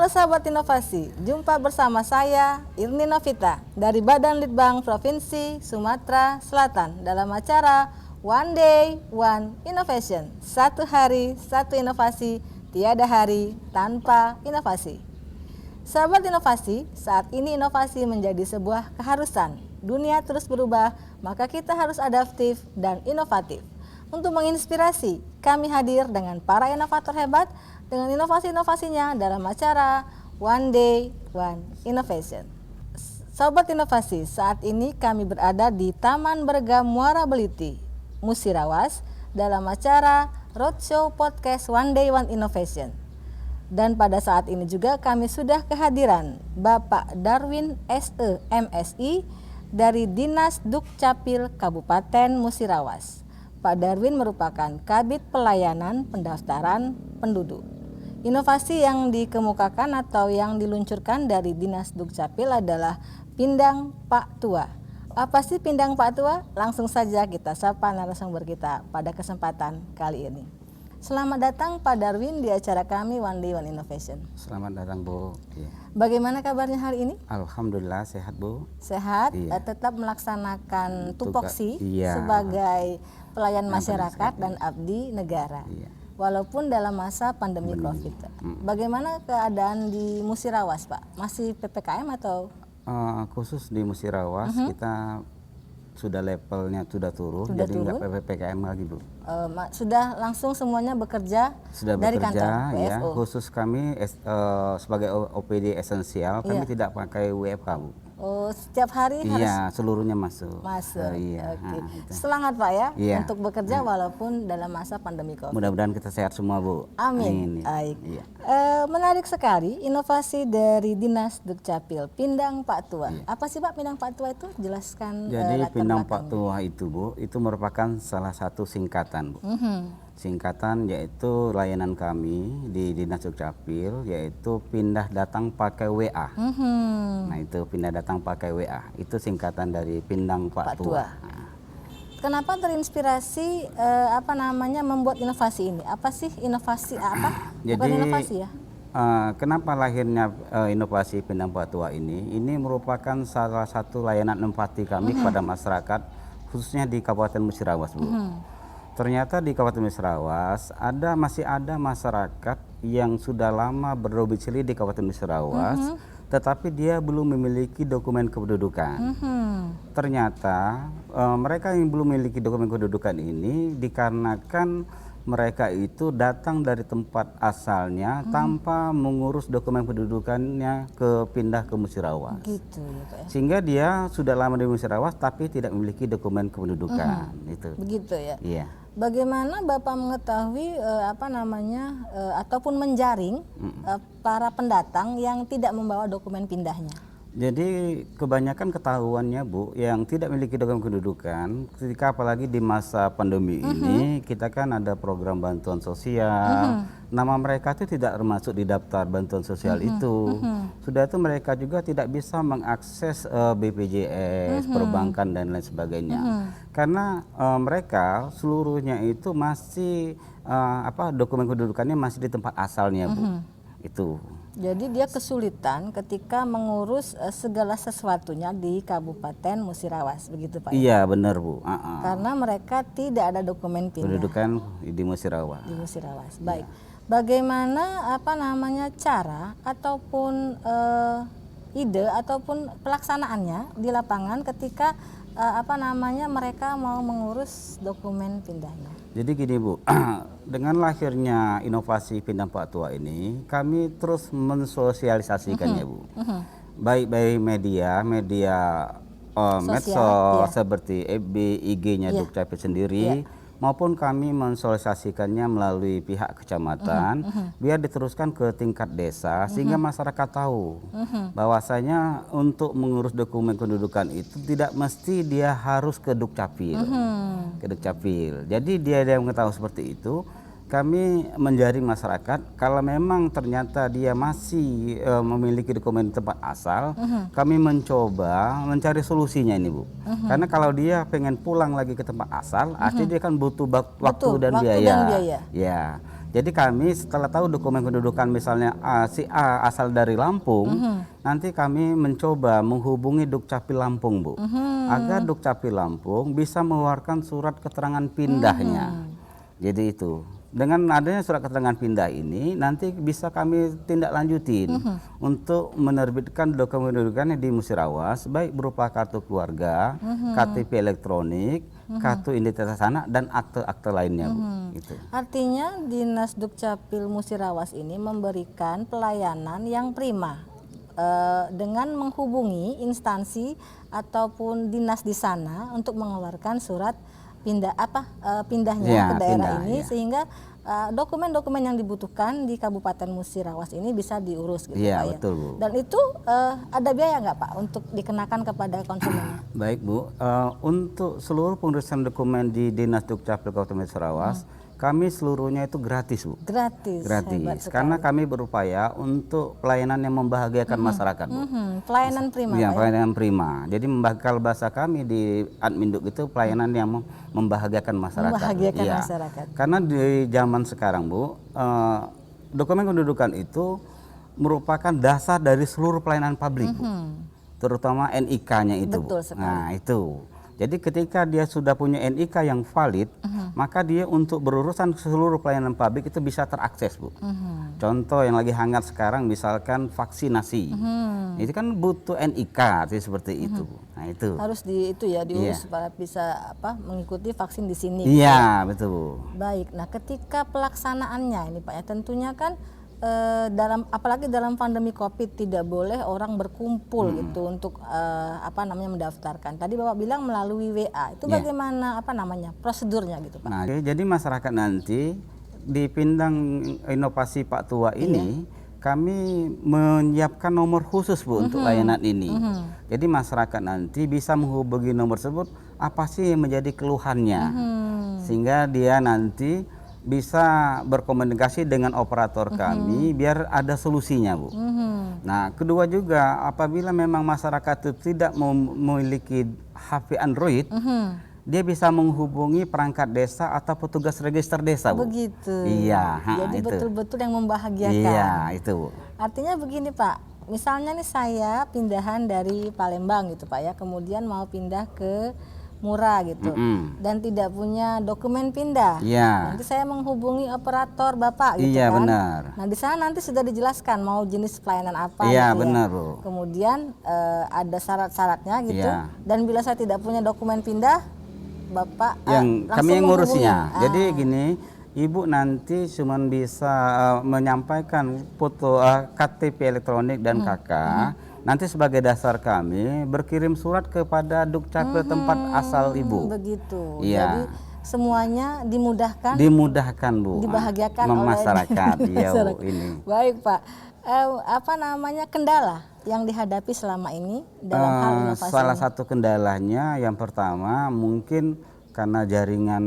sahabat inovasi, jumpa bersama saya Irni Novita dari Badan Litbang Provinsi Sumatera Selatan dalam acara One Day One Innovation. Satu hari, satu inovasi, tiada hari tanpa inovasi. Sahabat inovasi, saat ini inovasi menjadi sebuah keharusan. Dunia terus berubah, maka kita harus adaptif dan inovatif. Untuk menginspirasi, kami hadir dengan para inovator hebat dengan inovasi-inovasinya dalam acara One Day One Innovation. Sobat inovasi, saat ini kami berada di Taman Bergam Muara Beliti, Musirawas dalam acara Roadshow Podcast One Day One Innovation. Dan pada saat ini juga kami sudah kehadiran Bapak Darwin SE MSI dari Dinas Dukcapil Kabupaten Musirawas. Pak Darwin merupakan Kabid Pelayanan Pendaftaran Penduduk. Inovasi yang dikemukakan atau yang diluncurkan dari Dinas Dukcapil adalah Pindang Pak Tua. Apa sih Pindang Pak Tua? Langsung saja kita sapa narasumber kita pada kesempatan kali ini. Selamat datang Pak Darwin di acara kami One Day One Innovation. Selamat datang Bu. Iya. Bagaimana kabarnya hari ini? Alhamdulillah sehat Bu. Sehat, Iya. Tetap melaksanakan tupoksi Iya. sebagai pelayan masyarakat dan abdi negara. Iya. Walaupun dalam masa pandemi COVID. Bagaimana keadaan di Musirawas Pak? Masih PPKM atau? Khusus di Musirawas kita sudah levelnya sudah turun, jadi nggak PPKM lagi Bu. Sudah langsung semuanya bekerja Sudah dari bekerja kantor ya. WFO. Khusus kami sebagai OPD esensial kami tidak pakai WFH Bu. Oh, setiap hari harus Iya, seluruhnya masuk. masuk. Iya. Oke. Itu. Semangat Pak ya Iya. untuk bekerja walaupun dalam masa pandemi COVID. Mudah-mudahan kita sehat semua Bu. Amin. Amin. Baik. Iya. Menarik sekali inovasi dari Dinas Dukcapil Pindang Pak Tua. Apa sih Pak Pindang Pak Tua itu? Jelaskan. Jadi latar Pindang Pak belakangnya. Tua itu Bu, itu merupakan salah satu singkatan Bu. Singkatan yaitu layanan kami di Dinas Dukcapil yaitu pindah datang pakai WA. Nah itu pindah datang pakai WA, itu singkatan dari Pindang Pak Tua. Nah, Kenapa terinspirasi membuat inovasi ini? Apa sih inovasi apa? Bukan Jadi, inovasi ya? kenapa lahirnya inovasi Pindang Pak Tua ini? Ini merupakan salah satu layanan empati kami kepada masyarakat khususnya di Kabupaten Musirawas Bu. Ternyata di Kabupaten Musirawas masih ada masyarakat yang sudah lama berdomisili di Kabupaten Musirawas, tetapi dia belum memiliki dokumen kependudukan. Ternyata mereka yang belum memiliki dokumen kependudukan ini dikarenakan mereka itu datang dari tempat asalnya tanpa mengurus dokumen kependudukannya pindah ke Musirawas. Gitu ya Pak ya. Sehingga dia sudah lama di Musirawas tapi tidak memiliki dokumen kependudukan. Itu. Begitu ya. Iya. Bagaimana Bapak mengetahui ataupun menjaring para pendatang yang tidak membawa dokumen pindahnya? Jadi kebanyakan ketahuannya Bu yang tidak memiliki dokumen kependudukan ketika apalagi di masa pandemi ini kita kan ada program bantuan sosial. Nama mereka itu tidak termasuk di daftar bantuan sosial itu. Sudah itu mereka juga tidak bisa mengakses BPJS, perbankan dan lain sebagainya. Karena mereka seluruhnya itu masih dokumen kependudukannya masih di tempat asalnya Bu. Itu. Jadi dia kesulitan ketika mengurus segala sesuatunya di Kabupaten Musirawas, begitu Pak? Iya benar Bu. Karena mereka tidak ada dokumen pindah Pendudukan di Musirawas. di Musirawas. Baik. Bagaimana cara ataupun ide ataupun pelaksanaannya di lapangan ketika mereka mau mengurus dokumen pindahnya? Jadi gini Bu, dengan lahirnya inovasi Pindang Pak Tua ini, kami terus mensosialisasikannya Bu. Baik media medsos seperti FB, IG-nya Dukcapil sendiri, maupun kami mensosialisasikannya melalui pihak kecamatan, biar diteruskan ke tingkat desa sehingga masyarakat tahu bahwasanya untuk mengurus dokumen kependudukan itu tidak mesti dia harus ke Dukcapil. Jadi dia yang mengetahui seperti itu, kami menjaring masyarakat kalau memang ternyata dia masih memiliki dokumen tempat asal, kami mencoba mencari solusinya ini Bu. Karena kalau dia pengen pulang lagi ke tempat asal, artinya dia kan butuh waktu dan biaya. Ya. Jadi kami setelah tahu dokumen kependudukan misalnya si A asal dari Lampung, nanti kami mencoba menghubungi Dukcapil Lampung, Bu, agar Dukcapil Lampung bisa mengeluarkan surat keterangan pindahnya. Jadi itu. Dengan adanya surat keterangan pindah ini nanti bisa kami tindak lanjutin untuk menerbitkan dokumen kependudukannya di Musirawas, baik berupa kartu keluarga, KTP elektronik, kartu identitas anak dan akte-akte lainnya, Bu. Gitu. Artinya Dinas Dukcapil Musirawas ini memberikan pelayanan yang prima dengan menghubungi instansi ataupun dinas di sana untuk mengeluarkan surat pindahnya ke daerah ini, sehingga dokumen-dokumen yang dibutuhkan di Kabupaten Musirawas ini bisa diurus gitu, Pak, ya. Betul, Bu. Dan itu ada biaya nggak, Pak, untuk dikenakan kepada konsumennya? Baik, Bu, untuk seluruh pengurusan dokumen di Dinas Dukcapil Kabupaten Musirawas, kami seluruhnya itu gratis, Bu. Gratis. Gratis. Karena kami berupaya untuk pelayanan yang membahagiakan masyarakat, Bu. Pelayanan prima, Ya, Pak, pelayanan prima. Jadi kalau bahasa kami di Adminduk itu pelayanan yang membahagiakan masyarakat. Membahagiakan Iya. masyarakat. Karena di zaman sekarang, Bu, dokumen kependudukan itu merupakan dasar dari seluruh pelayanan publik, Bu. Terutama NIK-nya itu, Betul Bu. sekali. Nah, itu. Jadi ketika dia sudah punya NIK yang valid, maka dia untuk berurusan seluruh pelayanan publik itu bisa terakses, Bu. Contoh yang lagi hangat sekarang misalkan vaksinasi. Itu kan butuh NIK seperti itu, Bu. Nah, itu. Harus diurus supaya bisa mengikuti vaksin di sini. Iya, betul, Bu. Baik. Nah, ketika pelaksanaannya ini, Pak, ya, tentunya kan apalagi dalam pandemi Covid tidak boleh orang berkumpul gitu untuk mendaftarkan. Tadi Bapak bilang melalui WA. Itu bagaimana prosedurnya gitu, Pak? Nah, jadi masyarakat nanti di Pindang Inovasi Pak Tua ini kami menyiapkan nomor khusus, Bu, untuk layanan ini. Jadi masyarakat nanti bisa menghubungi nomor tersebut apa sih yang menjadi keluhannya. Sehingga dia nanti bisa berkomunikasi dengan operator kami biar ada solusinya, Bu. Nah, kedua juga apabila memang masyarakat itu tidak memiliki HP Android, dia bisa menghubungi perangkat desa atau petugas register desa, Bu. Begitu. Iya, jadi betul-betul yang membahagiakan. Iya, itu, Bu. Artinya begini, Pak. Misalnya nih saya pindahan dari Palembang gitu, Pak, ya, kemudian mau pindah ke Murah gitu, dan tidak punya dokumen pindah. Iya. Nanti saya menghubungi operator Bapak gitu, Iya, kan. benar. Nah, di sana nanti sudah dijelaskan mau jenis pelayanan apa. Iya, gitu, benar, ya. Bu. Kemudian ada syarat-syaratnya gitu. Iya. Dan bila saya tidak punya dokumen pindah, Bapak Yang langsung kami yang ngurusnya. menghubungi. Jadi gini, Ibu nanti cuma bisa menyampaikan foto KTP elektronik dan KK. Nanti sebagai dasar kami berkirim surat kepada Dukcapil tempat asal Ibu. Begitu. Iya. Jadi semuanya dimudahkan. Dimudahkan, Bu. Dibahagiakan masyarakat. oleh Iya, Bu, masyarakat. ini. Baik, Pak. Kendala yang dihadapi selama ini dalam hal inovasi Salah ini? satu kendalanya yang pertama mungkin karena jaringan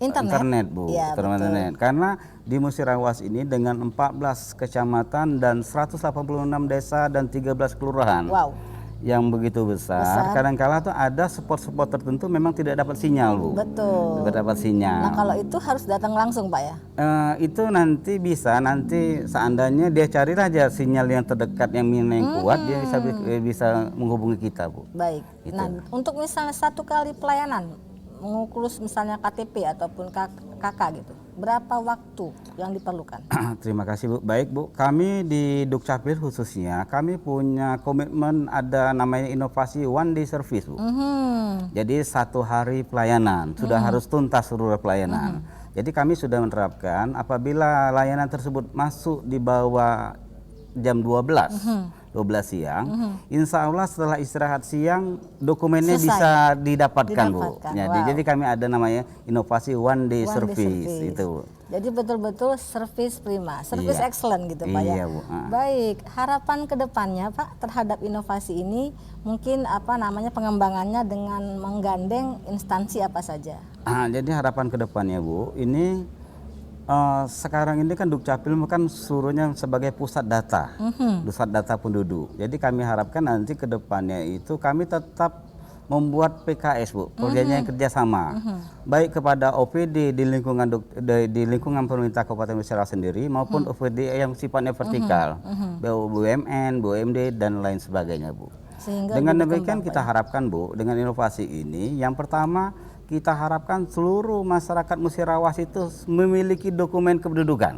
internet, Bu. Ya, Internet. Karena di Musirawas ini dengan 14 kecamatan dan 186 desa dan 13 kelurahan. Wow. Yang begitu besar. Kadang-kala tuh ada spot-spot tertentu memang tidak dapat sinyal, Bu. Betul. Tidak dapat sinyal. Nah, kalau itu harus datang langsung, Pak, ya? Itu nanti seandainya dia cari aja sinyal yang terdekat yang kuat, dia bisa menghubungi kita, Bu. Baik. Gitu. Nah, untuk misalnya satu kali pelayanan mengurus misalnya KTP ataupun KK gitu, berapa waktu yang diperlukan? Terima kasih, Bu. Baik, Bu, kami di Dukcapil khususnya kami punya komitmen ada namanya inovasi one day service, Bu. Jadi 1 hari pelayanan sudah harus tuntas seluruh pelayanan. Jadi kami sudah menerapkan apabila layanan tersebut masuk di bawah jam 12 siang, insya Allah setelah istirahat siang dokumennya Selesai. bisa didapatkan, Bu. Jadi Wow. kami ada namanya inovasi one day One day service service. itu, Bu. Jadi betul-betul service prima, service Iya. excellent gitu, Pak, ya. Iya, Bu. Baik, harapan kedepannya, Pak, terhadap inovasi ini mungkin pengembangannya dengan menggandeng instansi apa saja? Jadi harapan kedepannya, Bu, ini sekarang ini kan Dukcapil kan suruhnya sebagai pusat data, pusat data penduduk. Jadi kami harapkan nanti ke depannya itu kami tetap membuat PKS Bu, perjanjian kerjasama, baik kepada OPD di lingkungan pemerintah Kabupaten Musirawas sendiri maupun OPD yang sifatnya vertikal, BUMN, BUMD dan lain sebagainya Bu. Sehingga Dengan lebih demikian berkembang, kita harapkan Bu, dengan inovasi ini, yang pertama kita harapkan seluruh masyarakat Musirawas itu memiliki dokumen kependudukan.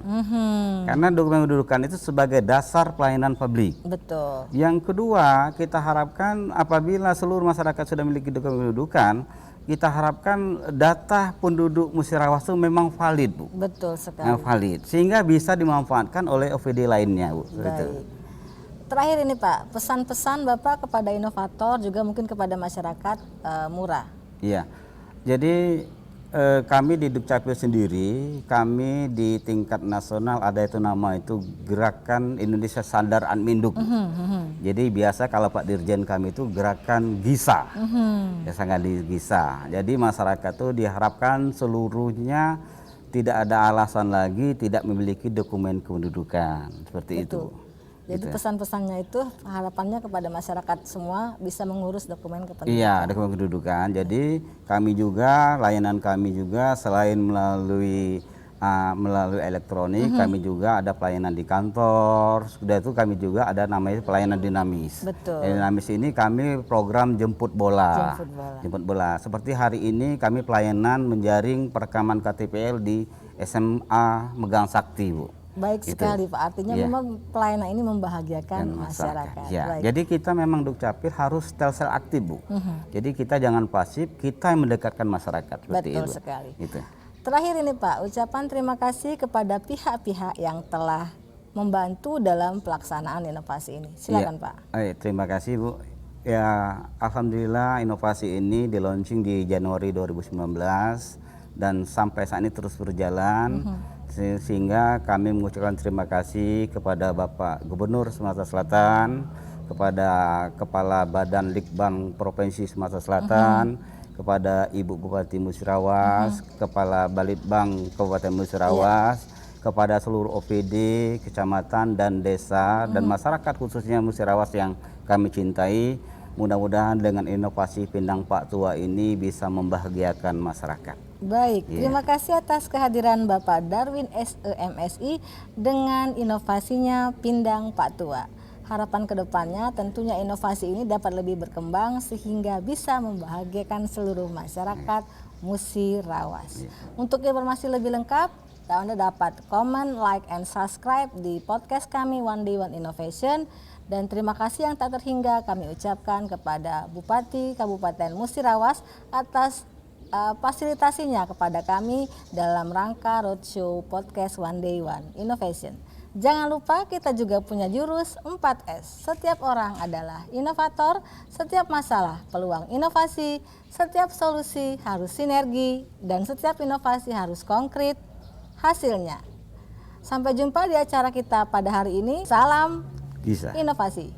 Karena dokumen kependudukan itu sebagai dasar pelayanan publik. Betul. Yang kedua, kita harapkan apabila seluruh masyarakat sudah memiliki dokumen kependudukan, kita harapkan data penduduk Musirawas itu memang valid, Bu. Betul sekali. Valid, sehingga bisa dimanfaatkan oleh OPD lainnya, Bu. Baik. Terakhir ini Pak, pesan-pesan Bapak kepada inovator juga mungkin kepada masyarakat Mura. Iya. Jadi kami di Dukcapil sendiri, kami di tingkat nasional ada itu nama itu Gerakan Indonesia Sadar Adminduk. Jadi biasa kalau Pak Dirjen kami itu Gerakan GISA, ya sangat di GISA. Jadi masyarakat itu diharapkan seluruhnya tidak ada alasan lagi tidak memiliki dokumen kependudukan seperti itu. Jadi Gitu. pesan-pesannya itu harapannya kepada masyarakat semua bisa mengurus dokumen kependudukan. Iya, dokumen kependudukan. Jadi kami juga, layanan kami juga selain melalui elektronik, kami juga ada pelayanan di kantor. Sudah itu kami juga ada namanya pelayanan dinamis. Betul. Dinamis ini kami program jemput bola. Jemput bola. Jemput bola. Seperti hari ini kami pelayanan menjaring perekaman KTPL di SMA Megang Sakti, Bu. Baik Gitu. sekali Pak, artinya Iya. memang pelayanan ini membahagiakan Dan masyarakat. Ya, Baik. jadi kita memang Dukcapil harus Telkomsel aktif, Bu. Jadi kita jangan pasif, kita yang mendekatkan masyarakat seperti Betul itu. sekali. Gitu. Terakhir ini Pak, ucapan terima kasih kepada pihak-pihak yang telah membantu dalam pelaksanaan inovasi ini. Silakan Ya. Pak. Terima kasih Bu. Ya, alhamdulillah inovasi ini di launching di Januari 2019 dan sampai saat ini terus berjalan. Sehingga kami mengucapkan terima kasih kepada Bapak Gubernur Sumatera Selatan, kepada Kepala Badan Litbang Provinsi Sumatera Selatan, kepada Ibu Bupati Musirawas, Kepala Balitbang Kabupaten Musirawas, kepada seluruh OPD, kecamatan dan desa dan masyarakat khususnya Musirawas yang kami cintai. Mudah-mudahan dengan inovasi Pindang Pak Tua ini bisa membahagiakan masyarakat. Baik, terima kasih atas kehadiran Bapak Darwin SEMSI dengan inovasinya Pindang Pak Tua. Harapan kedepannya tentunya inovasi ini dapat lebih berkembang sehingga bisa membahagiakan seluruh masyarakat Musirawas. Untuk informasi lebih lengkap, Anda dapat comment, like, and subscribe di podcast kami One Day One Innovation. Dan terima kasih yang tak terhingga kami ucapkan kepada Bupati Kabupaten Musirawas atas fasilitasinya kepada kami dalam rangka roadshow podcast One Day One Innovation. Jangan lupa kita juga punya jurus 4S. Setiap orang adalah inovator, setiap masalah peluang inovasi, setiap solusi harus sinergi, dan setiap inovasi harus konkret hasilnya. Sampai jumpa di acara kita pada hari ini. Salam Bisa. inovasi.